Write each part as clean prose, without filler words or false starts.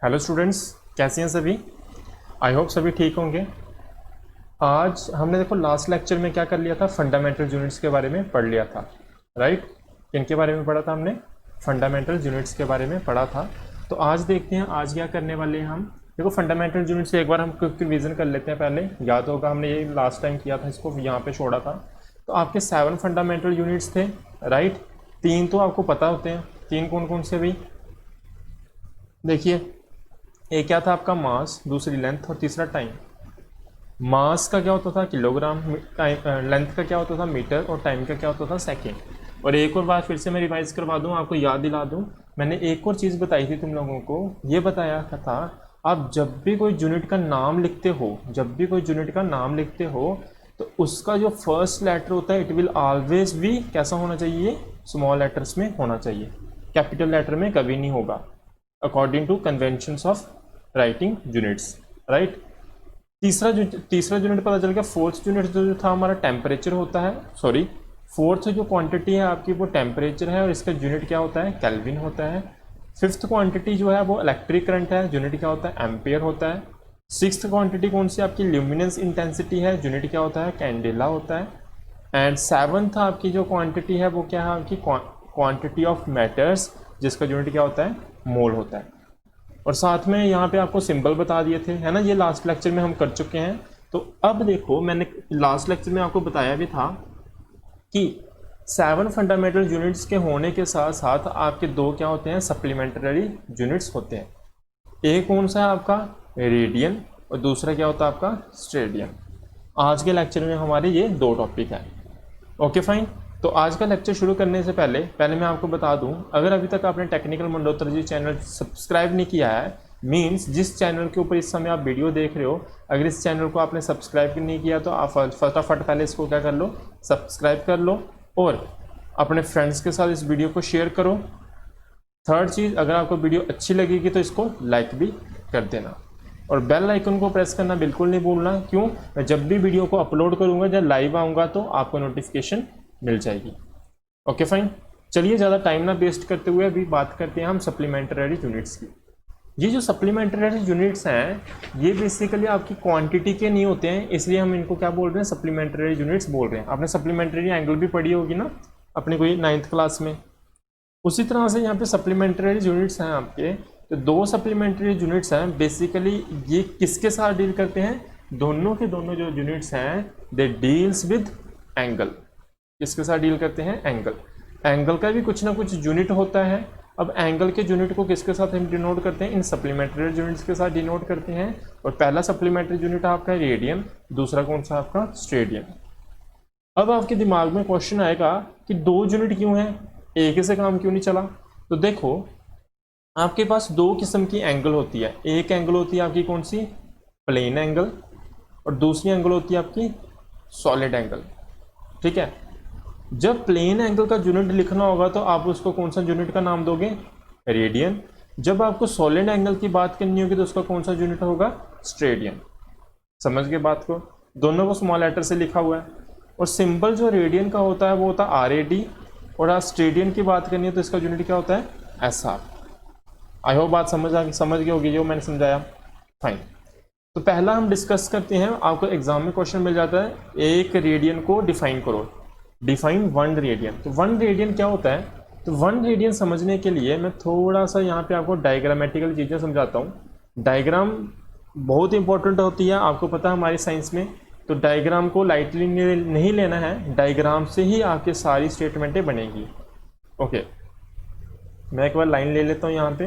Hello students, कैसे हैं सभी। आई होप सभी ठीक होंगे। आज हमने देखो लास्ट लेक्चर में क्या कर लिया था, फंडामेंटल यूनिट्स के बारे में पढ़ लिया था, राइट। किनके बारे में पढ़ा था हमने, फंडामेंटल यूनिट्स के बारे में पढ़ा था। तो आज देखते हैं आज क्या करने वाले हैं हम। देखो फंडामेंटल यूनिट्स एक बार हम क्विक रिवीजन कर लेते हैं। पहले याद होगा हमने ये लास्ट टाइम किया था, इसको यहाँ पे छोड़ा था। तो आपके 7 फंडामेंटल यूनिट्स थे, राइट। 3 तो आपको पता होते हैं। 3 कौन कौन से भाई, देखिए। एक क्या था आपका मास, दूसरी लेंथ और तीसरा टाइम। मास का क्या होता था किलोग्राम, लेंथ का क्या होता था मीटर और टाइम का क्या होता था सेकेंड। और एक और बात फिर से मैं रिवाइज करवा दूं, आपको याद दिला दूं। मैंने एक और चीज़ बताई थी तुम लोगों को, ये बताया था आप जब भी कोई यूनिट का नाम लिखते हो, तो उसका जो फर्स्ट लेटर होता है इट विल ऑलवेज भी कैसा होना चाहिए, स्मॉल लेटर्स में होना चाहिए, कैपिटल लेटर में कभी नहीं होगा, according to conventions of writing units, right. तीसरा यूनिट पता चल गया। फोर्थ यूनिट जो था हमारा टेम्परेचर होता है, सॉरी फोर्थ जो क्वांटिटी है आपकी वो टेम्परेचर है और इसका यूनिट क्या होता है, केल्विन होता है। फिफ्थ क्वांटिटी जो है वो इलेक्ट्रिक करंट है, यूनिट क्या होता है, एम्पियर होता है। सिक्स्थ क्वांटिटी कौन सी आपकी, ल्यूमिनेंस इंटेंसिटी है, यूनिट क्या होता है, कैंडेला होता है। एंड सेवंथ आपकी जो क्वांटिटी है वो क्या है आपकी, क्वांटिटी ऑफ मैटर्स, जिसका यूनिट क्या होता है, मोल होता है। और साथ में यहाँ पे आपको सिंबल बता दिए थे, है ना, ये लास्ट लेक्चर में हम कर चुके हैं। तो अब देखो मैंने लास्ट लेक्चर में आपको बताया भी था कि 7 फंडामेंटल यूनिट्स के होने के साथ साथ आपके 2 क्या होते हैं, सप्लीमेंट्री यूनिट्स होते हैं। एक कौन सा है आपका, रेडियन, और दूसरा क्या होता है आपका, स्टेडियन। आज के लेक्चर में हमारे ये 2 टॉपिक हैं। Okay fine. तो आज का लेक्चर शुरू करने से पहले मैं आपको बता दूं, अगर अभी तक आपने टेक्निकल मंडोत्रा जी चैनल सब्सक्राइब नहीं किया है, मींस जिस चैनल के ऊपर इस समय आप वीडियो देख रहे हो, अगर इस चैनल को आपने सब्सक्राइब नहीं किया तो आप फटाफट पहले इसको क्या कर लो, सब्सक्राइब कर लो और अपने फ्रेंड्स के साथ इस वीडियो को शेयर करो। थर्ड चीज़, अगर आपको वीडियो अच्छी लगेगी तो इसको लाइक भी कर देना और बेल आइकन को प्रेस करना बिल्कुल नहीं भूलना। क्यों, मैं जब भी वीडियो को अपलोड करूँगा, जब लाइव आऊँगा तो आपको नोटिफिकेशन मिल जाएगी। Okay fine. चलिए ज़्यादा टाइम ना वेस्ट करते हुए अभी बात करते हैं हम सप्लीमेंट्री यूनिट्स की। ये जो सप्लीमेंट्री यूनिट्स हैं ये बेसिकली आपकी क्वांटिटी के नहीं होते हैं, इसलिए हम इनको क्या बोल रहे हैं, सप्लीमेंट्री यूनिट्स बोल रहे हैं। आपने सप्लीमेंट्री एंगल भी पढ़ी होगी ना अपनी कोई 9th क्लास में। उसी तरह से यहाँ पे सप्लीमेंट्री यूनिट्स हैं आपके, तो 2 सप्लीमेंट्री यूनिट्स हैं। बेसिकली ये किसके साथ डील करते हैं, दोनों के दोनों जो यूनिट्स हैं दे डील्स विद एंगल। किसके साथ डील करते हैं, एंगल। एंगल का भी कुछ ना कुछ यूनिट होता है। अब एंगल के यूनिट को किसके साथ हम डिनोट करते हैं, इन सप्लीमेंट्री यूनिट्स के साथ डिनोट करते हैं। और पहला सप्लीमेंट्री यूनिट आपका रेडियन, दूसरा कौन सा आपका, स्टेडियन। अब आपके दिमाग में क्वेश्चन आएगा कि 2 यूनिट क्यों है, एक ही से काम क्यों नहीं चला। तो देखो आपके पास 2 किस्म की एंगल होती है। एक एंगल होती है आपकी कौन सी, प्लेन एंगल, और दूसरी एंगल होती है आपकी सॉलिड एंगल, ठीक है। जब प्लेन एंगल का यूनिट लिखना होगा तो आप उसको कौन सा यूनिट का नाम दोगे, रेडियन। जब आपको सॉलिड एंगल की बात करनी होगी तो उसका कौन सा यूनिट होगा, स्टेडियन। समझ गए बात को, दोनों को स्मॉल लेटर से लिखा हुआ है। और सिंबल जो रेडियन का होता है वो होता है RAD, और आप स्टेडियन की बात करनी है तो इसका यूनिट क्या होता है, SR। आई होप बात समझ गई होगी जो मैंने समझाया। फाइन। तो पहला हम डिस्कस करते हैं, आपको एग्जाम में क्वेश्चन मिल जाता है, एक रेडियन को डिफाइन करो, डिफाइन 1 रेडियन। तो 1 रेडियन क्या होता है, तो 1 रेडियन समझने के लिए मैं थोड़ा सा यहाँ पे आपको डायग्रामेटिकल चीज़ें समझाता हूँ। डायग्राम बहुत इंपॉर्टेंट होती है, आपको पता है हमारी साइंस में। तो डायग्राम को लाइटली नहीं लेना है, डायग्राम से ही आपके सारी स्टेटमेंटें बनेगी। ओके, मैं एक बार लाइन ले लेता हूँ यहाँ पे।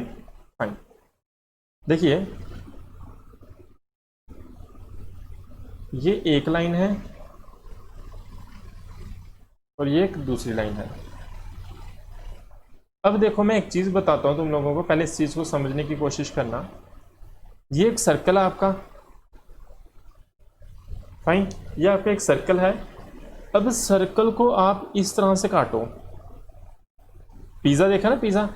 फाइन, देखिए ये एक लाइन है और ये एक दूसरी लाइन है। अब देखो मैं एक चीज़ बताता हूँ तुम लोगों को, पहले इस चीज़ को समझने की कोशिश करना। ये एक सर्कल है आपका, फाइन, ये आपका एक सर्कल है। अब इस सर्कल को आप इस तरह से काटो। पिज़्ज़ा देखा ना, पिज़्ज़ा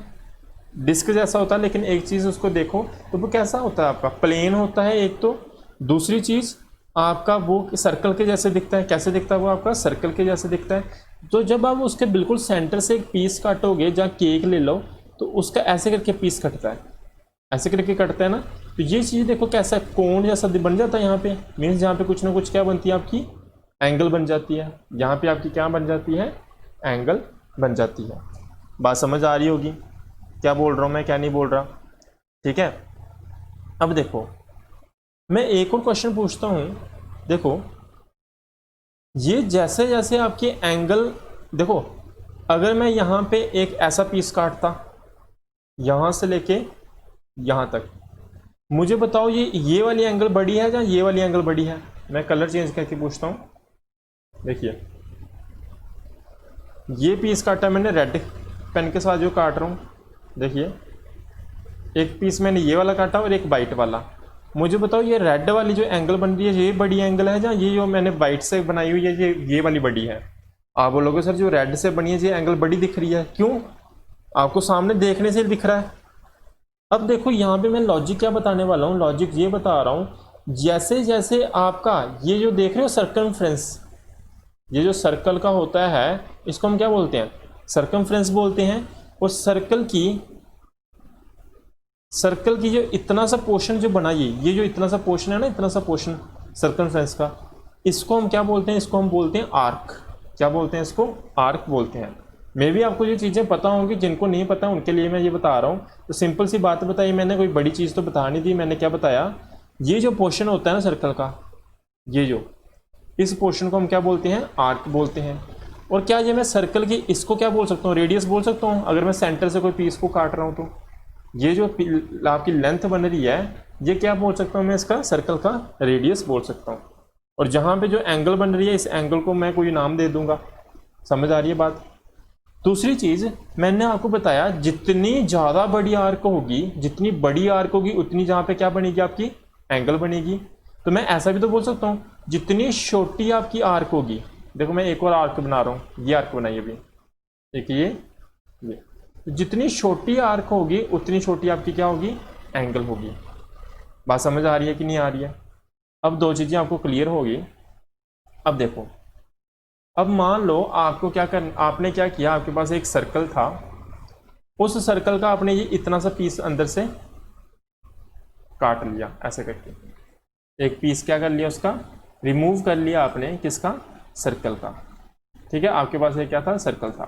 डिस्क जैसा होता है, लेकिन एक चीज़ उसको देखो तो वो कैसा होता है आपका, प्लेन होता है एक तो। दूसरी चीज़ आपका वो सर्कल के जैसे दिखता है। कैसे दिखता है वो आपका, सर्कल के जैसे दिखता है। तो जब आप उसके बिल्कुल सेंटर से एक पीस काटोगे, जहाँ केक ले लो तो उसका ऐसे करके पीस कटता है, ऐसे करके कटता है ना। तो ये चीज़ देखो कैसा कोण जैसा बन जाता है यहाँ पे, मीन्स यहाँ पे कुछ ना कुछ क्या बनती है आपकी एंगल बन जाती है, यहाँ पे आपकी क्या बन जाती है एंगल बन जाती है। बात समझ आ रही होगी क्या बोल रहा हूँ मैं, क्या नहीं बोल रहा, ठीक है। अब देखो मैं एक और क्वेश्चन पूछता हूँ, देखो ये जैसे जैसे आपके एंगल, देखो अगर मैं यहाँ पे एक ऐसा पीस काटता यहाँ से लेके यहाँ तक, मुझे बताओ ये वाली एंगल बड़ी है या ये वाली एंगल बड़ी है। मैं कलर चेंज करके पूछता हूँ, देखिए ये पीस काटा मैंने रेड पेन के साथ जो काट रहा हूँ, देखिए एक पीस मैंने ये वाला काटा और एक वाइट वाला। मुझे बताओ ये रेड वाली जो एंगल बन रही है ये बड़ी एंगल है या ये जो मैंने वाइट से बनाई हुई है ये वाली बड़ी है। आप बोलोगे सर जो रेड से बनी है ये एंगल बड़ी दिख रही है, क्यों? आपको सामने देखने से दिख रहा है। अब देखो यहाँ पे मैं लॉजिक क्या बताने वाला हूँ, लॉजिक ये बता रहा हूँ जैसे जैसे आपका ये जो देख रहे हो सर्कमफ्रेंस, ये जो सर्कल का होता है इसको हम क्या बोलते हैं सर्कमफ्रेंस बोलते हैं। और सर्कल की जो इतना सा पोर्शन जो बना ये जो इतना सा पोर्शन है ना, इतना सा पोर्शन सर्कमफ्रेंस का, इसको हम क्या बोलते हैं, इसको हम बोलते हैं आर्क। क्या बोलते हैं इसको? आर्क बोलते हैं। मे भी आपको ये चीज़ें पता होंगी, जिनको नहीं पता उनके लिए मैं ये बता रहा हूँ। तो सिंपल सी बात बताई मैंने, कोई बड़ी चीज़ तो बता नहीं दी। मैंने क्या बताया, ये जो पोर्शन होता है ना सर्कल का, ये जो इस पोर्शन को हम क्या बोलते हैं आर्क बोलते हैं। और क्या ये मैं सर्कल की इसको क्या बोल सकता हूँ रेडियस बोल सकता हूँ। अगर मैं सेंटर से कोई पीस को काट रहा हूँ तो ये जो आपकी लेंथ बन रही है ये क्या बोल सकता हूँ मैं, इसका सर्कल का रेडियस बोल सकता हूँ। और जहाँ पे जो एंगल बन रही है इस एंगल को मैं कोई नाम दे दूंगा। समझ आ रही है बात? दूसरी चीज़ मैंने आपको बताया जितनी ज़्यादा बड़ी आर्क होगी, जितनी बड़ी आर्क होगी उतनी जहाँ पे क्या बनेगी आपकी एंगल बनेगी। तो मैं ऐसा भी तो बोल सकता हूँ जितनी छोटी आपकी आर्क होगी, देखो मैं एक और आर्क बना रहा हूँ, ये आर्क बनाई अभी, एक ये जितनी छोटी आर्क होगी उतनी छोटी आपकी क्या होगी एंगल होगी। बात समझ आ रही है कि नहीं आ रही है? अब दो चीज़ें आपको क्लियर होगी। अब देखो, अब मान लो आपको क्या आपने क्या किया, आपके पास एक सर्कल था, उस सर्कल का आपने ये इतना सा पीस अंदर से काट लिया ऐसे करके, एक पीस क्या कर लिया उसका रिमूव कर लिया आपने, किसका सर्कल का। ठीक है, आपके पास ये क्या था सर्कल था,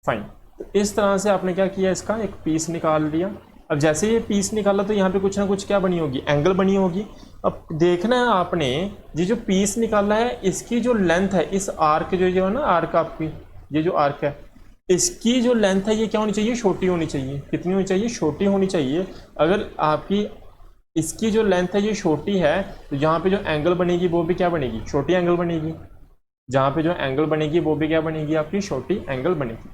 फाइन। तो इस तरह से आपने क्या किया, इसका एक पीस निकाल लिया। अब जैसे ये पीस निकाला तो यहाँ पे कुछ ना कुछ क्या बनी होगी एंगल बनी होगी। अब देखना है आपने ये जो पीस निकाला है इसकी जो लेंथ है, इस आर्क जो है ना आर्क आपकी, ये जो आर्क है इसकी जो लेंथ है ये क्या होनी चाहिए छोटी होनी चाहिए। कितनी होनी चाहिए? छोटी होनी चाहिए। अगर आपकी इसकी जो लेंथ है ये छोटी है तो यहाँ पे जो एंगल बनेगी वो भी क्या बनेगी छोटी एंगल बनेगी। जहाँ पे जो एंगल बनेगी वो भी क्या बनेगी आपकी छोटी एंगल बनेगी।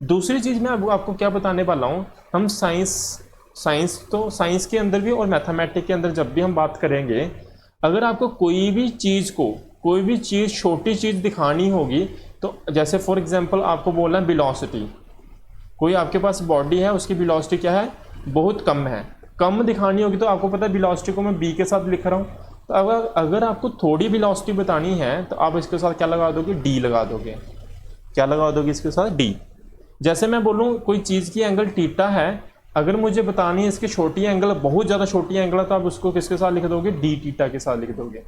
दूसरी चीज़ मैं आपको क्या बताने वाला हूँ, हम साइंस के अंदर भी और मैथमेटिक्स के अंदर जब भी हम बात करेंगे, अगर आपको कोई भी चीज़ छोटी चीज़ दिखानी होगी तो जैसे फॉर एग्जांपल आपको बोलना है वेलोसिटी, कोई आपके पास बॉडी है उसकी वेलोसिटी क्या है बहुत कम है, कम दिखानी होगी तो आपको पता है वेलोसिटी को मैं b के साथ लिख रहा हूँ। तो अगर आपको थोड़ी वेलोसिटी बतानी है तो आप इसके साथ क्या लगा दोगे d लगा दोगे। क्या लगा दोगे इसके साथ d। जैसे मैं बोलूँ कोई चीज़ की एंगल थीटा है, अगर मुझे बतानी है इसकी छोटी एंगल बहुत ज़्यादा छोटी एंगल है तो आप उसको किसके साथ लिख दोगे डी थीटा के साथ लिख दोगे।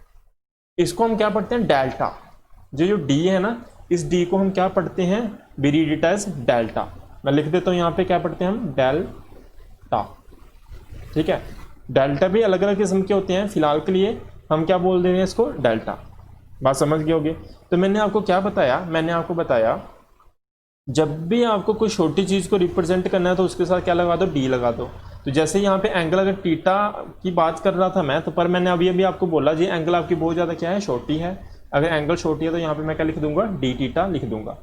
इसको हम क्या पढ़ते हैं डेल्टा। जो डी है ना इस डी को हम क्या पढ़ते हैं we read it as delta. मैं लिख देता हूँ यहाँ पे क्या पढ़ते हैं हम डेल्टा। ठीक है, डेल्टा भी अलग अलग किस्म के होते हैं, फिलहाल के लिए हम क्या बोल दे रहे हैं इसको डेल्टा। बात समझ गए होगे। तो मैंने आपको क्या बताया, मैंने आपको बताया जब भी आपको कोई छोटी चीज़ को रिप्रेजेंट करना है तो उसके साथ क्या लगा दो डी लगा दो। तो जैसे यहाँ पे एंगल अगर थीटा की बात कर रहा था मैं तो पर मैंने अभी आपको बोला जी एंगल आपकी बहुत ज़्यादा क्या है छोटी है, अगर एंगल छोटी है तो यहाँ पे मैं क्या लिख दूंगा डी थीटा लिख दूंगा।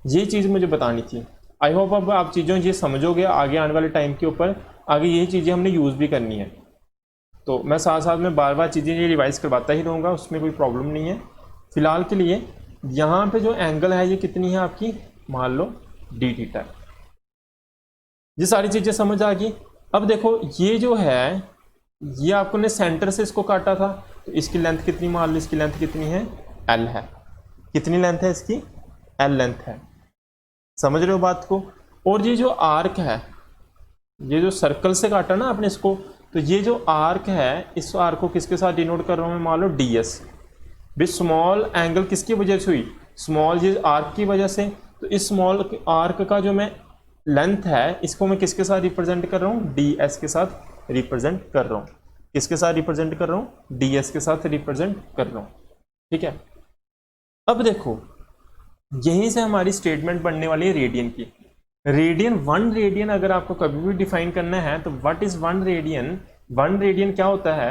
ये चीज़ मुझे बतानी थी। आई होप अब आप चीज़ों ये समझोगे, आगे आने वाले टाइम के ऊपर आगे यही चीज़ें हमने यूज़ भी करनी है। तो मैं साथ साथ में बार बार चीज़ें ये रिवाइज़ करवाता ही रहूँगा, उसमें कोई प्रॉब्लम नहीं है। फिलहाल के लिए यहाँ पे जो एंगल है ये कितनी है आपकी, मान लो डी थीटा। ये सारी चीज़ें समझ आ गई। अब देखो ये जो है ये आपको ने सेंटर से इसको काटा था तो इसकी लेंथ कितनी, मान लो इसकी लेंथ कितनी है एल है। कितनी लेंथ है इसकी एल लेंथ है। समझ रहे हो बात को। और ये जो आर्क है ये जो सर्कल से काटा ना आपने इसको, तो ये जो आर्क है, इस आर्क को किसके साथ डिनोट कर रहा हूँ मैं, मान लो डी एस। भी स्मॉल एंगल किसकी वजह से हुई, स्मॉल ये आर्क की वजह से। तो इस स्मॉल आर्क का जो मैं लेंथ है, इसको मैं किसके साथ रिप्रेजेंट कर रहा हूँ, डी एस के साथ रिप्रेजेंट कर रहा हूँ। किसके साथ रिप्रेजेंट कर रहा हूँ, डी एस के साथ रिप्रेजेंट कर रहा हूँ। ठीक है, अब देखो यहीं से हमारी स्टेटमेंट बनने वाली है रेडियन की। रेडियन, 1 रेडियन अगर आपको कभी भी डिफाइन करना है तो व्हाट इज 1 रेडियन, 1 रेडियन क्या होता है,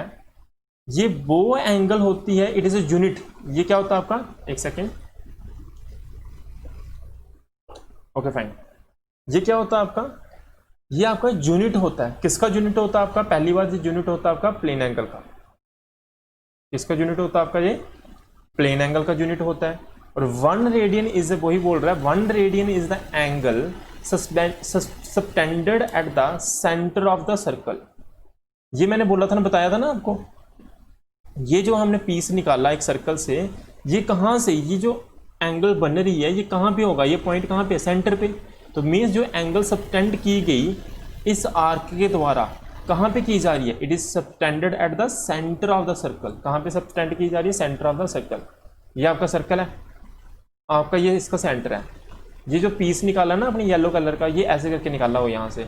ये वो एंगल होती है, इट इज ए यूनिट। ये क्या होता है आपका, एक सेकेंड, ओके फाइन, ये क्या होता है आपका, ये आपका यूनिट होता है। किसका यूनिट होता है आपका, पहली बार ये यूनिट होता है आपका प्लेन एंगल का। किसका यूनिट होता है आपका, ये प्लेन एंगल का यूनिट होता है। और 1 रेडियन इज, वही बोल रहा है, 1 radian is the angle subtended at the centre of the circle. ये मैंने बोला था ना, बताया था ना आपको, ये जो हमने पीस निकाला एक सर्कल से, ये कहाँ से, ये जो एंगल बन रही है ये कहाँ पे होगा, ये पॉइंट कहाँ पे, सेंटर पे। तो मीन्स जो एंगल सबटेंड की गई इस आर्क के द्वारा कहाँ पे की जा रही है, it is subtended at the centre of the circle. कहाँ पे सबटेंड की जा रही है, सेंटर ऑफ द सर्कल। ये आपका सर्कल है, आपका ये इसका सेंटर है। ये जो पीस निकाला ना अपने येलो कलर का, ये ऐसे करके निकाला हो, यहाँ से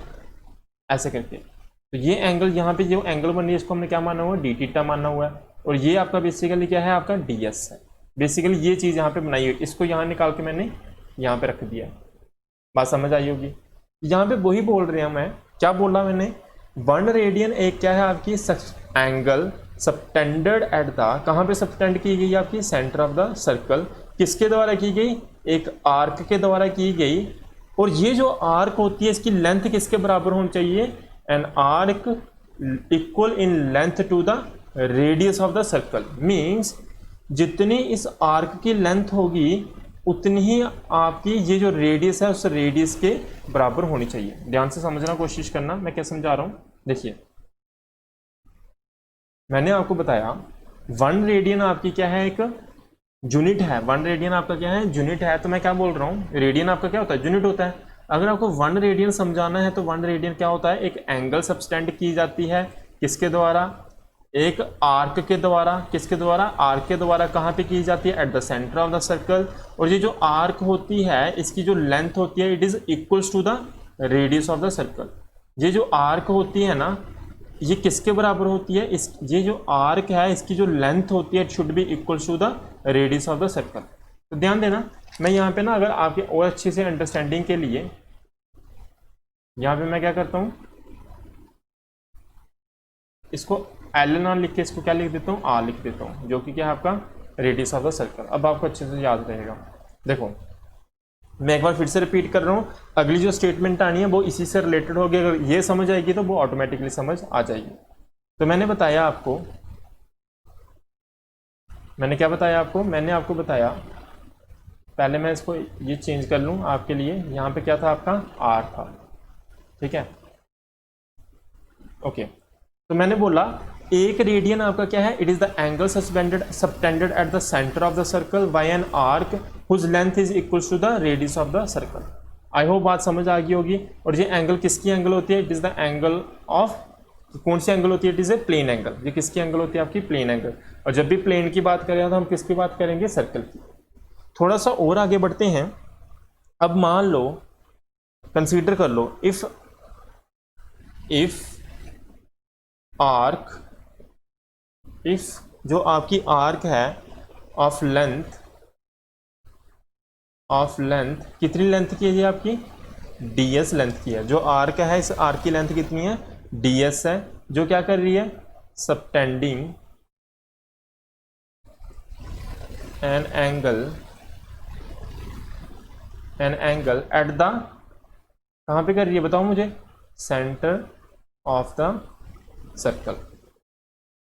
ऐसे करके। तो ये एंगल, यहाँ पे जो एंगल बन रही है इसको हमने क्या माना हुआ है, डी थीटा माना हुआ है। और ये आपका बेसिकली क्या है, आपका डी एस है। बेसिकली ये चीज़ यहाँ पे बनाई हुई, इसको यहाँ निकाल के मैंने यहाँ पे रख दिया। बात समझ आई होगी। यहाँ पे वही बोल रहे हैं, मैं क्या बोला मैंने, 1 रेडियन एक क्या है आपकी एंगल सबटेंडेड एट द, कहाँ पे सबटेंड की गई आपकी, सेंटर ऑफ द सर्कल। किसके द्वारा की गई, एक आर्क के द्वारा की गई। और ये जो आर्क होती है इसकी लेंथ किसके बराबर होनी चाहिए, an arc equal in length to the radius of the circle. Means जितनी इस आर्क की लेंथ होगी उतनी ही आपकी ये जो रेडियस है उस रेडियस के बराबर होनी चाहिए। ध्यान से समझना कोशिश करना मैं क्या समझा रहा हूँ। देखिए मैंने आपको बताया 1 रेडियन आपकी क्या है, एक यूनिट है। 1 रेडियन आपका क्या है, यूनिट है। तो मैं क्या बोल रहा हूँ, रेडियन आपका क्या होता है, यूनिट होता है। अगर आपको 1 रेडियन समझाना है तो 1 रेडियन क्या होता है, एक एंगल सबटेंड की जाती है किसके द्वारा, एक आर्क के द्वारा। किसके द्वारा, आर्क के द्वारा। कहाँ पे की जाती है, eight the centre of the circle. और ये जो आर्क होती है इसकी जो लेंथ होती है it is equals to the radius of the circle. ये जो आर्क होती है ना, ये किसके बराबर होती है, इस ये जो आर्क है इसकी जो लेंथ होती है it should be equals to the radius of the circle. तो ध्यान देना, मैं यहाँ पे ना अगर आपके और अच्छे से अंडरस्टैंडिंग के लिए यहाँ पे मैं क्या करता हूँ, इसको एल ना लिख के इसको क्या लिख देता हूँ, आर लिख देता हूँ, जो कि क्या है आपका रेडियस ऑफ द सर्कल। अब आपको अच्छे से याद रहेगा। देखो मैं एक बार फिर से रिपीट कर रहा हूँ, अगली जो स्टेटमेंट आनी है वो इसी से रिलेटेड होगी। अगर ये समझ आएगी तो वो ऑटोमेटिकली समझ आ जाएगी। तो मैंने बताया आपको, मैंने क्या बताया आपको, मैंने आपको बताया, पहले मैं इसको ये चेंज कर लूँ आपके लिए। यहाँ पे क्या था आपका, आर था, ठीक है, ओके। तो मैंने बोला 1 रेडियन आपका क्या है, it is the angle subtended at the centre of the circle by an arc whose length is equal to the radius of the circle. I hope बात समझ आ गई होगी। और ये एंगल किसकी एंगल होती है, it is the angle of, कौन सी एंगल होती है, it is a plane angle. ये किसकी एंगल होती है, आपकी प्लेन एंगल। और जब भी प्लेन की बात करें तो हम किसकी बात करेंगे, सर्कल की। थोड़ा सा और आगे बढ़ते हैं। अब मान लो, कंसीडर कर लो, इफ आर्क, इफ जो आपकी आर्क है ऑफ लेंथ कितनी लेंथ की है, ये आपकी ds लेंथ की है। जो आर्क है इस आर्क की लेंथ कितनी है, ds है, जो क्या कर रही है, subtending an angle at the, कहाँ पे कर रही है बताओ मुझे, centre of the circle.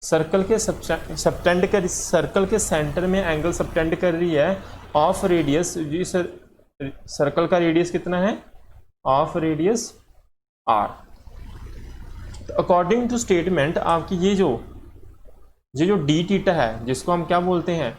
Circle के सबटेंड कर, सर्कल के सेंटर में एंगल सबटेंड कर रही है ऑफ रेडियस। जी सर्कल का रेडियस कितना है, ऑफ रेडियस r। तो अकॉर्डिंग टू स्टेटमेंट आपकी ये जो डी थीटा है जिसको हम क्या बोलते हैं,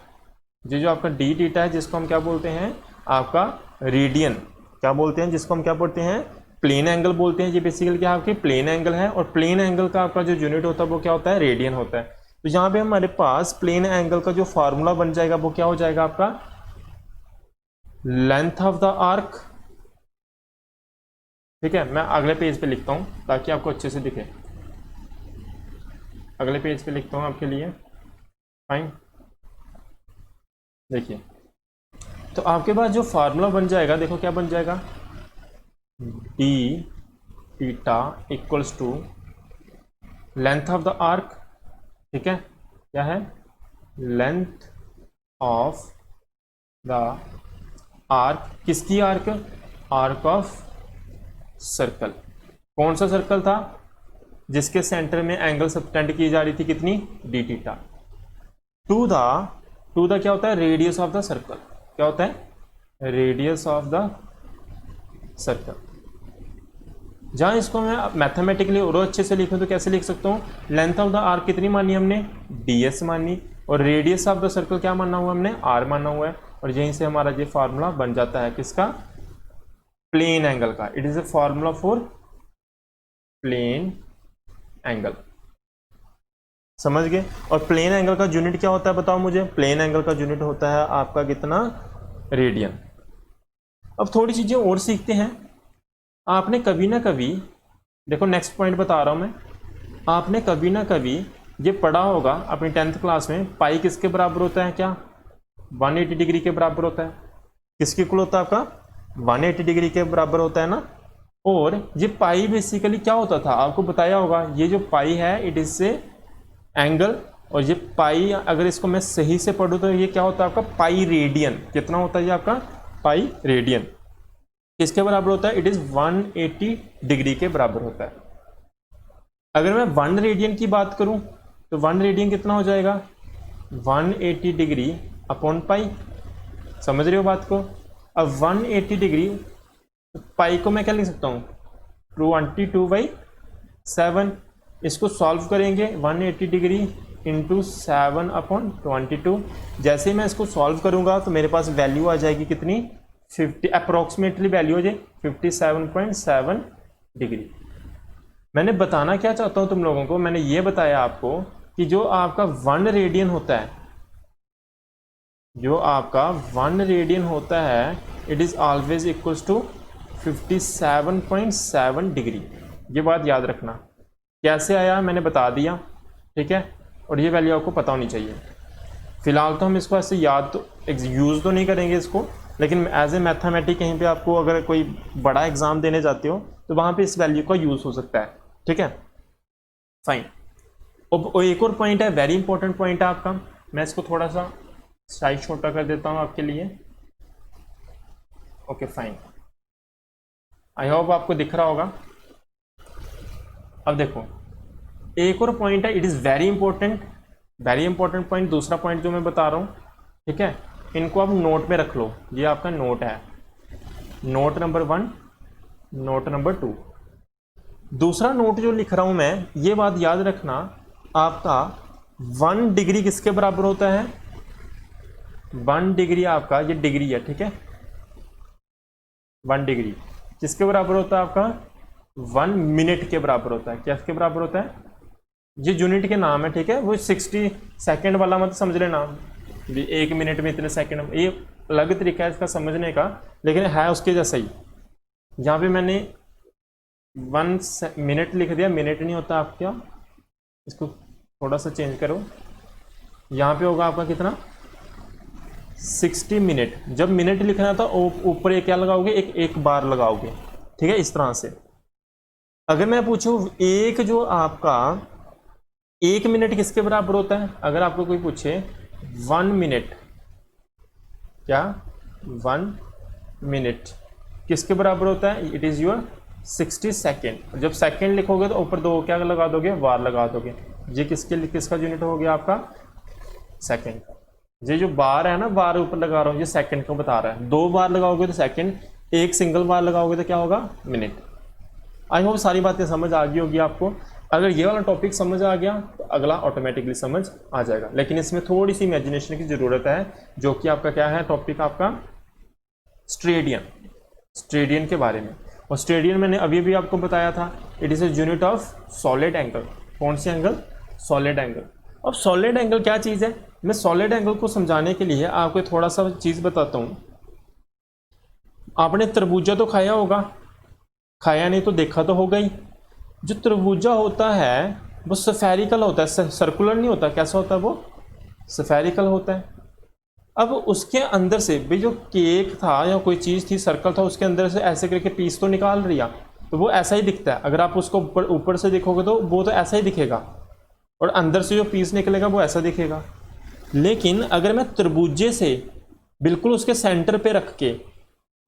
ये जो आपका डी थीटा है जिसको हम क्या बोलते हैं, आपका रेडियन, क्या बोलते हैं जिसको हम क्या बोलते हैं, प्लेन एंगल बोलते हैं। ये बेसिकली क्या आपके प्लेन एंगल है, और प्लेन एंगल का आपका जो यूनिट होता है वो क्या होता है, रेडियन होता है। तो यहाँ पे हमारे पास प्लेन एंगल का जो फार्मूला बन जाएगा वो क्या हो जाएगा आपका, लेंथ ऑफ द आर्क। ठीक है, मैं अगले पेज पे लिखता हूँ ताकि आपको अच्छे से दिखे। अगले पेज पे लिखता हूँ आपके लिए। फाइन, देखिए तो आपके पास जो फार्मूला बन जाएगा, देखो क्या बन जाएगा, d theta equals to length of the arc. ठीक है, क्या है, लेंथ ऑफ द आर्क, किसकी आर्क, आर्क ऑफ सर्कल। कौन सा सर्कल था, जिसके सेंटर में एंगल सबटेंड की जा रही थी कितनी, डी थीटा, टू द क्या होता है, रेडियस ऑफ द सर्कल। क्या होता है, रेडियस ऑफ द सर्कल। जहां इसको मैं मैथमेटिकली और अच्छे से लिखूं तो कैसे लिख सकता हूं, लेंथ ऑफ द आर्क कितनी मानी हमने, ds मानी, और रेडियस ऑफ द सर्कल क्या माना हुआ हमने, r माना हुआ है। और यहीं से हमारा ये फार्मूला बन जाता है किसका, प्लेन एंगल का। It is a formula for plane angle. समझ गए। और प्लेन एंगल का यूनिट क्या होता है बताओ मुझे, प्लेन एंगल का यूनिट होता है आपका कितना, रेडियन। अब थोड़ी चीजें और सीखते हैं। आपने कभी ना कभी, देखो नेक्स्ट पॉइंट बता रहा हूं मैं, आपने कभी ना कभी ये पढ़ा होगा अपनी 10th क्लास में, पाई किसके बराबर होता है, क्या 180 डिग्री के बराबर होता है। किसके इक्वल होता है आपका, 180 डिग्री के बराबर होता है ना। और ये पाई बेसिकली क्या होता था आपको बताया होगा, ये जो पाई है इट इज से एंगल, और ये पाई अगर इसको मैं सही से पढ़ूं तो ये क्या होता है आपका, पाई रेडियन। कितना होता है ये आपका, पाई रेडियन। किसके बराबर होता है, इट इज 180 डिग्री के बराबर होता है। अगर मैं 1 रेडियन की बात करूं तो 1 रेडियन कितना हो जाएगा, 180 डिग्री अपॉन पाई। समझ रहे हो बात को। अब 180 डिग्री, पाई को मैं क्या लिख सकता हूं, 22/7। इसको सॉल्व करेंगे, 180 डिग्री इंटू 7 अपॉन 22। जैसे ही मैं इसको सॉल्व करूंगा तो मेरे पास वैल्यू आ जाएगी कितनी, 50, अप्रोक्सीमेटली वैल्यू हो जाए 57.7 डिग्री। मैंने बताना क्या चाहता हूं तुम लोगों को, मैंने ये बताया आपको कि जो आपका 1 रेडियन होता है, जो आपका 1 रेडियन होता है, it is always equals to 57.7 degree. ये बात याद रखना। कैसे आया मैंने बता दिया, ठीक है। और ये वैल्यू आपको पता होनी चाहिए। फिलहाल तो हम इसको ऐसे याद तो यूज़ तो नहीं करेंगे इसको, लेकिन एज ए मैथमेटिक कहीं पे आपको अगर कोई बड़ा एग्जाम देने जाते हो तो वहाँ पे इस वैल्यू का यूज़ हो सकता है, ठीक है। फाइन। और एक और पॉइंट है, वेरी इंपॉर्टेंट पॉइंट है आपका, मैं इसको थोड़ा सा साइज छोटा कर देता हूँ आपके लिए। ओके फाइन, आई होप आपको दिख रहा होगा। अब देखो एक और पॉइंट है, it is very important point, दूसरा पॉइंट जो मैं बता रहा हूँ, ठीक है। इनको आप नोट में रख लो, ये आपका नोट है, नोट नंबर 1, नोट नंबर 2। दूसरा नोट जो लिख रहा हूं मैं, ये बात याद रखना, आपका 1 डिग्री किसके बराबर होता है, 1 डिग्री आपका, ये डिग्री है, ठीक है। 1 डिग्री किसके बराबर होता है आपका, 1 मिनट के बराबर होता है। क्या इसके बराबर होता है, ये यूनिट के नाम है, ठीक है। वो 60 सेकेंड वाला मत समझ लेना, 1 मिनट में इतने सेकेंड, ये अलग तरीका है इसका समझने का, लेकिन है उसके जैसा ही। यहाँ पे मैंने 1 मिनट लिख दिया, मिनट नहीं होता आपका, इसको थोड़ा सा चेंज करो, यहाँ पे होगा आपका कितना, 60 मिनट। जब मिनट लिखना था ऊपर एक क्या लगाओगे, एक बार लगाओगे, ठीक है, इस तरह से। अगर मैं पूछूं एक जो आपका 1 मिनट किसके बराबर होता है, अगर आपको कोई पूछे 1 मिनट, क्या 1 मिनट किसके बराबर होता है, इट इज योर 60 सेकेंड। जब सेकेंड लिखोगे तो ऊपर 2 क्या लगा दोगे, बार लगा दोगे। ये किसका यूनिट हो गया आपका, सेकेंड। ये जो बार है ना, बार ऊपर लगा रहा हूँ, ये सेकेंड को बता रहा है। 2 बार लगाओगे तो सेकेंड, एक सिंगल बार लगाओगे तो क्या होगा, मिनट। आई होप सारी बातें समझ आ गई होगी आपको। अगर ये वाला टॉपिक समझ आ गया तो अगला ऑटोमेटिकली समझ आ जाएगा, लेकिन इसमें थोड़ी सी इमेजिनेशन की ज़रूरत है, जो कि आपका क्या है टॉपिक आपका, स्ट्रेडियन के बारे में। और स्टेडियन मैंने अभी भी आपको बताया था, it is a unit of solid angle. कौन सी एंगल? Solid angle. अब सॉलिड एंगल क्या चीज़ है? मैं सॉलिड एंगल को समझाने के लिए आपको थोड़ा सा चीज़ बताता हूँ। आपने तरबूजा तो खाया होगा, खाया नहीं तो देखा तो होगा ही। जो तरबूजा होता है वो स्फेरिकल होता है, सर्कुलर नहीं होता। कैसा होता है वो? स्फेरिकल होता है। अब उसके अंदर से भी जो केक था या कोई चीज़ थी, सर्कल था, उसके अंदर से ऐसे करके पीस तो निकाल रिया, तो वो ऐसा ही दिखता है। अगर आप उसको ऊपर से देखोगे तो वो तो ऐसा ही दिखेगा, और अंदर से जो पीस निकलेगा वो ऐसा दिखेगा। लेकिन अगर मैं तरबूजे से बिल्कुल उसके सेंटर पे रख के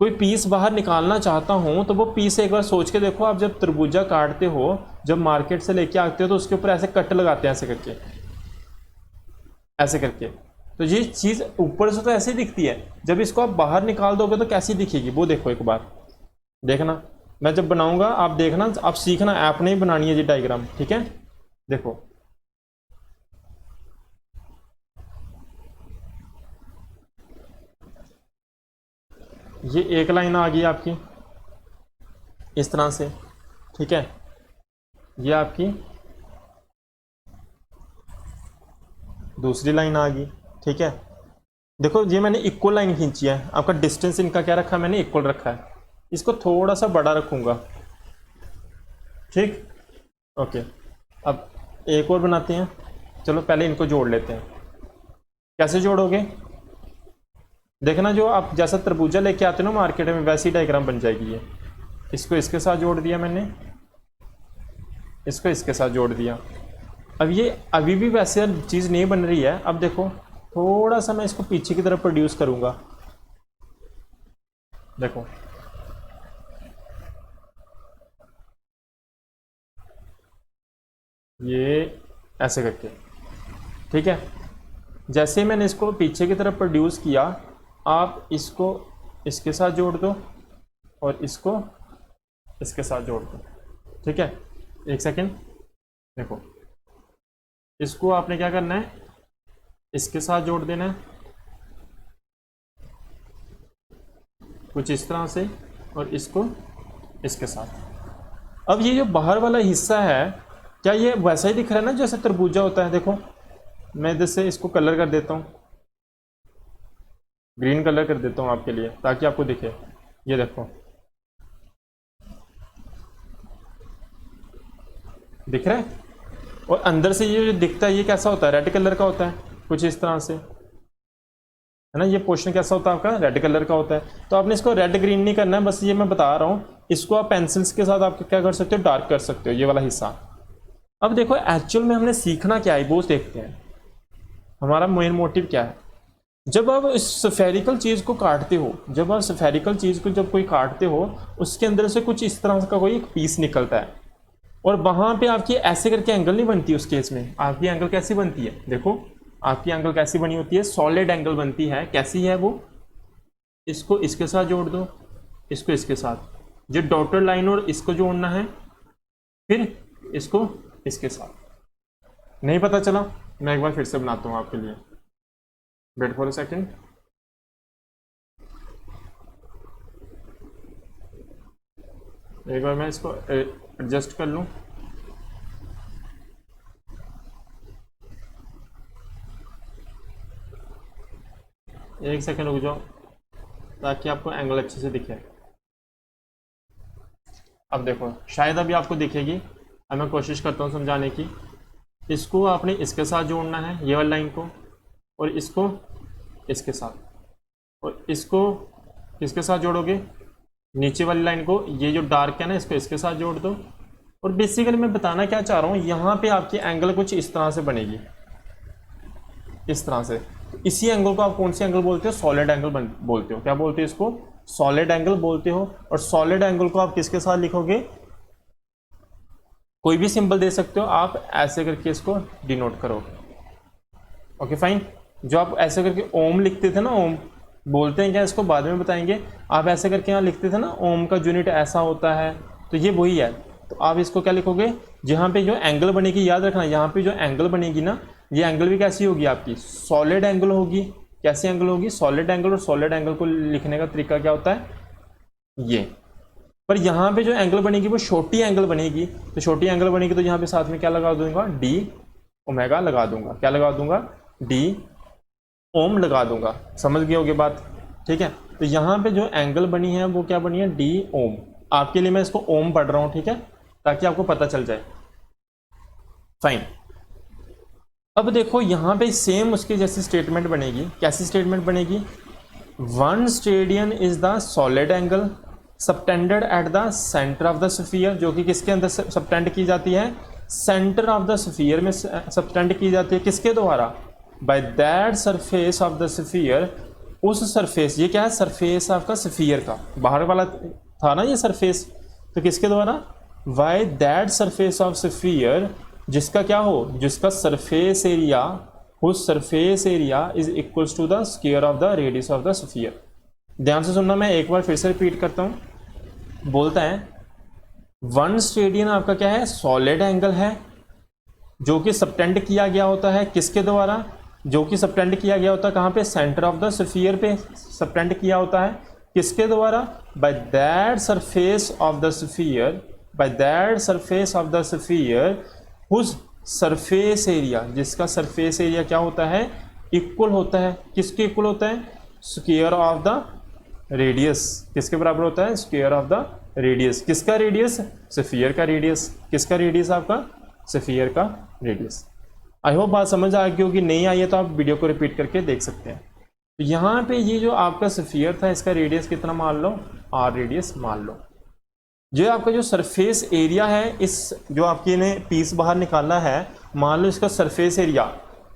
कोई पीस बाहर निकालना चाहता हूँ, तो वो पीस एक बार सोच के देखो, आप जब तरबूजा काटते हो, जब मार्केट से लेके आते हो, तो उसके ऊपर ऐसे कट लगाते हैं, ऐसे करके, ऐसे करके। तो ये चीज़ ऊपर से तो ऐसे ही दिखती है, जब इसको आप बाहर निकाल दोगे तो कैसी दिखेगी वो देखो एक बार, देखना। मैं जब बनाऊंगा आप देखना, आप सीखना, आपने ही बनानी है ये डायग्राम, ठीक है? देखो, ये एक लाइन आ गई आपकी इस तरह से, ठीक है? ये आपकी दूसरी लाइन आ गई, ठीक है? देखो, ये मैंने इक्वल लाइन खींची है। आपका डिस्टेंस इनका क्या रखा है? मैंने इक्वल रखा है। इसको थोड़ा सा बड़ा रखूंगा, ठीक? ओके, अब एक और बनाते हैं। चलो पहले इनको जोड़ लेते हैं। कैसे जोड़ोगे? देखना, जो आप जैसा तरबूजा लेके आते हो ना मार्केट में, वैसी डायग्राम बन जाएगी ये। इसको इसके साथ जोड़ दिया मैंने, इसको इसके साथ जोड़ दिया। अब ये अभी भी वैसे चीज़ नहीं बन रही है। अब देखो, थोड़ा सा मैं इसको पीछे की तरफ प्रोड्यूस करूंगा। देखो, ये ऐसे करके, ठीक है? जैसे मैंने इसको पीछे की तरफ प्रोड्यूस किया, आप इसको इसके साथ जोड़ दो और इसको इसके साथ जोड़ दो, ठीक है? एक सेकेंड, देखो, इसको आपने क्या करना है? इसके साथ जोड़ देना है कुछ इस तरह से, और इसको इसके साथ। अब ये जो बाहर वाला हिस्सा है, क्या ये वैसा ही दिख रहा है ना जैसे तरबूजा होता है? देखो, मैं इधर से इसको कलर कर देता हूँ, ग्रीन कलर कर देता हूँ आपके लिए, ताकि आपको दिखे। ये देखो, दिख रहा है? और अंदर से ये जो दिखता है, ये कैसा होता है? रेड कलर का होता है, कुछ इस तरह से, है ना? ये पोर्शन कैसा होता है आपका? रेड कलर का होता है। तो आपने इसको रेड ग्रीन नहीं करना है, बस ये मैं बता रहा हूँ। इसको आप पेंसिल्स के साथ आप क्या कर सकते हो? डार्क कर सकते हो ये वाला हिस्सा। अब देखो, एक्चुअल में हमने सीखना क्या है वो देखते हैं। हमारा मेन मोटिव क्या है? जब आप इस स्फेरिकल चीज़ को काटते हो, जब आप स्फेरिकल चीज़ को जब कोई काटते हो, उसके अंदर से कुछ इस तरह का कोई एक पीस निकलता है, और वहाँ पे आपकी ऐसे करके एंगल नहीं बनती। उस केस में आपकी एंगल कैसी बनती है? देखो, आपकी एंगल कैसी बनी होती है? सॉलिड एंगल बनती है। कैसी है वो? इसको इसके साथ जोड़ दो, इसको इसके साथ, जो डॉटेड लाइन और इसको जोड़ना है, फिर इसको इसके साथ। नहीं पता चला? मैं एक बार फिर से बनाता हूँ आपके लिए, वेट फॉर अ सेकेंड। एक बार मैं इसको एडजस्ट कर लूँ। एक सेकेंड रुक जाओ, ताकि आपको एंगल अच्छे से दिखे। अब देखो, शायद अभी आपको दिखेगी। अब मैं कोशिश करता हूँ समझाने की। इसको आपने इसके साथ जोड़ना है, ये वाली लाइन को, और इसको इसके साथ, और इसको किसके साथ जोड़ोगे? नीचे वाली लाइन को, ये जो डार्क है ना, इसको इसके साथ जोड़ दो। और बेसिकली मैं बताना क्या चाह रहा हूँ, यहाँ पे आपकी एंगल कुछ इस तरह से बनेगी, इस तरह से। तो इसी एंगल को आप कौन सी एंगल बोलते हो? सॉलिड एंगल बोलते हो। क्या बोलते हो इसको? सॉलिड एंगल बोलते हो। और सॉलिड एंगल को आप किसके साथ लिखोगे? कोई भी सिंबल दे सकते हो आप, ऐसे करके इसको डिनोट करोगे। Okay fine. जो आप ऐसे करके ओम लिखते थे ना, ओम बोलते हैं क्या इसको? बाद में बताएंगे। आप ऐसे करके यहाँ लिखते थे ना, ओम का यूनिट ऐसा होता है, तो ये वही है। तो आप इसको क्या लिखोगे? जहाँ पे जो एंगल बनेगी, याद रखना, यहाँ पे जो एंगल बनेगी ना, ये एंगल भी कैसी होगी आपकी? सॉलिड एंगल होगी। कैसी एंगल होगी? Solid angle. और सॉलिड एंगल को लिखने का तरीका क्या होता है? ये पर यहाँ पे जो एंगल बनेगी वो छोटी एंगल बनेगी, तो छोटी एंगल बनेगी तो यहाँ पे साथ में क्या लगा दूंगा, डी ओमेगा लगा दूंगा। क्या लगा दूंगा, डी ओम लगा दूंगा। समझ गए होगे बात, ठीक है। तो यहाँ पे जो एंगल बनी है वो क्या बनी है, डी ओम। आपके लिए मैं इसको ओम पढ़ रहा हूँ, ठीक है, ताकि आपको पता चल जाए। फाइन। अब देखो यहाँ पे सेम उसकी जैसी स्टेटमेंट बनेगी। कैसी स्टेटमेंट बनेगी, one steradian is the solid angle subtended at the centre of the sphere, जो कि किसके अंदर सबटेंड की जाती है, सेंटर ऑफ द स्फीयर में सबटेंड की जाती है। किसके द्वारा, by that surface of the sphere, उस सरफेस, ये क्या है, सरफेस आपका स्फीयर का, बाहर वाला था ना ये सरफेस, तो किसके द्वारा, by that surface of sphere, जिसका क्या हो, जिसका सरफेस एरिया, उस surface area is equals to the square of the radius of the sphere. ध्यान से सुनना, मैं एक बार फिर से रिपीट करता हूं। बोलता है वन स्टेडियन आपका क्या है, सॉलिड एंगल है, जो कि सबटेंड किया गया होता है किसके द्वारा, जो कि सबटेंड किया गया होता है कहाँ पे, सेंटर ऑफ द स्फीयर पे सबटेंड किया होता है। किसके द्वारा, by that surface of the sphere, bye that surface of the sphere, उस सरफेस एरिया, जिसका सरफेस एरिया क्या होता है, इक्वल होता है, किसके इक्वल होता है, स्क्वायर ऑफ द रेडियस। किसके बराबर होता है, स्क्वायर ऑफ द रेडियस। किसका रेडियस, स्फीयर का रेडियस। किसका रेडियस आपका, स्फीयर का रेडियस। आई होप बात समझ आ गई होगी, नहीं आई है तो आप वीडियो को रिपीट करके देख सकते हैं। तो यहाँ पे ये जो आपका स्फीयर था, इसका रेडियस कितना मान लो, आर रेडियस मान लो। जो आपका जो सरफेस एरिया है, इस जो आपकी ने पीस बाहर निकालना है, मान लो इसका सरफेस एरिया,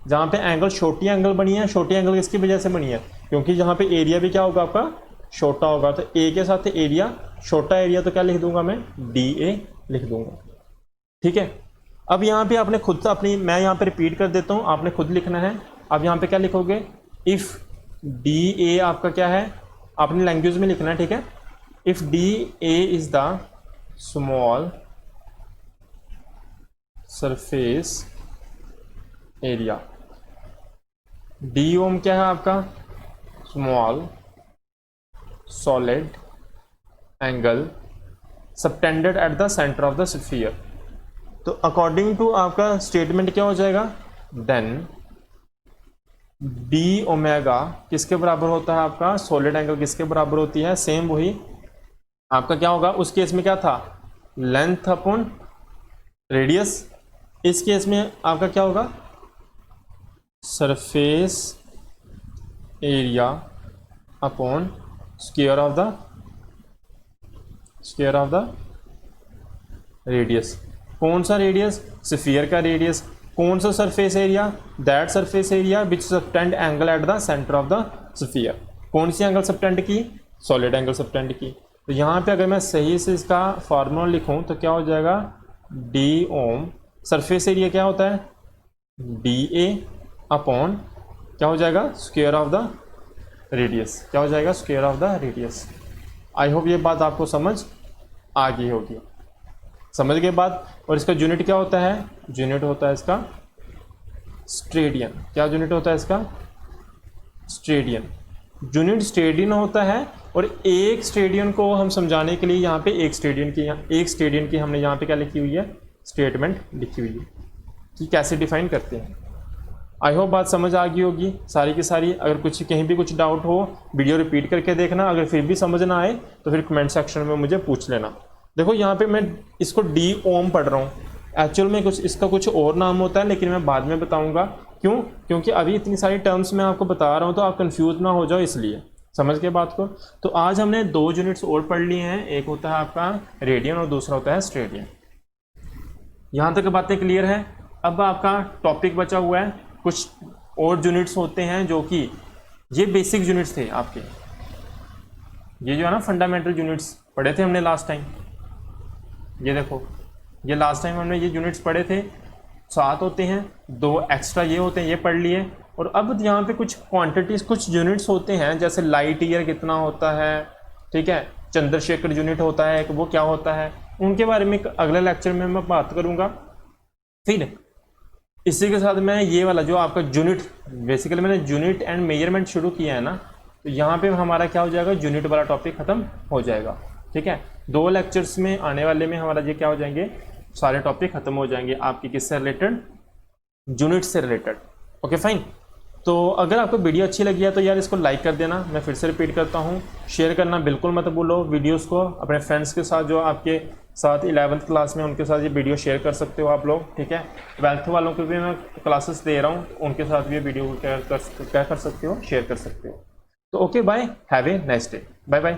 जहाँ पे एंगल छोटी एंगल बनी है, छोटी एंगल किसकी वजह से बनी है, क्योंकि जहाँ पे एरिया भी क्या होगा आपका, छोटा होगा, तो ए के साथ एरिया, छोटा एरिया, तो क्या लिख दूंगा मैं, डी ए लिख दूंगा, ठीक है। अब यहाँ पे आपने खुद अपनी, मैं यहाँ पे रिपीट कर देता हूँ, आपने खुद लिखना है। अब यहाँ पे क्या लिखोगे, इफ़ डी ए आपका क्या है, अपनी लैंग्वेज में लिखना है, ठीक है। If d A is the small surface area, d omega क्या है आपका, small solid angle subtended at the centre of the sphere, तो अकॉर्डिंग टू आपका स्टेटमेंट क्या हो जाएगा, देन डी ओमेगा किसके बराबर होता है आपका, सॉलिड एंगल किसके बराबर होती है, सेम वही आपका क्या होगा, उस केस में क्या था, लेंथ अपॉन रेडियस। इस केस में आपका क्या होगा, surface area upon square of the radius. कौन सा रेडियस, स्फीयर का रेडियस। कौन सा surface area, that surface area which subtend angle eight the centre of the sphere. कौन सी एंगल सबटेंड की, सॉलिड एंगल सबटेंड की। तो यहाँ पे अगर मैं सही से इसका फार्मूला लिखूँ तो क्या हो जाएगा, डी ओम, सरफेस एरिया क्या होता है, डी ए अपॉन क्या हो जाएगा, स्क्वायर ऑफ द रेडियस। क्या हो जाएगा, square of the radius. I hope ये बात आपको समझ आ गई होगी। समझ गए बात। और इसका यूनिट क्या होता है, यूनिट होता है इसका स्टेडियन। क्या यूनिट होता है इसका, स्टेडियन। यूनिट स्टेडियन होता है। और एक स्टेडियन को हम समझाने के लिए यहाँ पे एक स्टेडियन की हमने यहाँ पे क्या लिखी हुई है, स्टेटमेंट लिखी हुई है कि कैसे डिफाइन करते हैं। आई होप बात समझ आ गई होगी सारी की सारी। अगर कुछ कहीं भी कुछ डाउट हो वीडियो रिपीट करके देखना, अगर फिर भी समझ ना आए तो फिर कमेंट सेक्शन में मुझे पूछ लेना। देखो यहाँ पे मैं इसको डी ओम पढ़ रहा हूँ, एक्चुअल में कुछ इसका कुछ और नाम होता है, लेकिन मैं बाद में बताऊँगा। क्यों, क्योंकि अभी इतनी सारी टर्म्स मैं आपको बता रहा हूँ तो आप कंफ्यूज ना हो जाओ, इसलिए। समझ के बात को। तो आज हमने 2 यूनिट्स और पढ़ लिए हैं, एक होता है आपका रेडियन और दूसरा होता है स्टेडियन। यहाँ तक बातें क्लियर है। अब आपका टॉपिक बचा हुआ है, कुछ और यूनिट्स होते हैं जो कि ये बेसिक यूनिट्स थे आपके, ये जो है ना फंडामेंटल यूनिट्स पढ़े थे हमने लास्ट टाइम। ये देखो, ये लास्ट टाइम हमने ये यूनिट्स पढ़े थे, 7 होते हैं, 2 एक्स्ट्रा ये होते हैं, ये पढ़ लिए। और अब यहाँ पे कुछ क्वांटिटीज़, कुछ यूनिट्स होते हैं, जैसे लाइट ईयर कितना होता है, ठीक है, चंद्रशेखर यूनिट होता है, वो क्या होता है, उनके बारे में अगले लेक्चर में मैं बात करूँगा। फिर इसी के साथ मैं ये वाला जो आपका यूनिट, बेसिकली मैंने यूनिट एंड मेजरमेंट शुरू किया है ना, तो यहाँ पे हमारा क्या हो जाएगा, यूनिट वाला टॉपिक ख़त्म हो जाएगा। ठीक है। 2 लेक्चर्स में आने वाले में हमारा ये क्या हो जाएंगे, सारे टॉपिक खत्म हो जाएंगे आपके किससे रिलेटेड, यूनिट से रिलेटेड। Okay fine. तो अगर आपको वीडियो अच्छी लगी है तो यार इसको लाइक कर देना, मैं फिर से रिपीट करता हूँ, शेयर करना बिल्कुल मत भूलो वीडियोस को अपने फ्रेंड्स के साथ, जो आपके साथ 11th क्लास में उनके साथ ये वीडियो शेयर कर सकते हो आप लोग, ठीक है। 12th वालों को भी मैं क्लासेस दे रहा हूँ, उनके साथ भी ये वीडियो क्या कर सकते हो, शेयर कर सकते हो। तो okay bye, have a nice day, bye bye.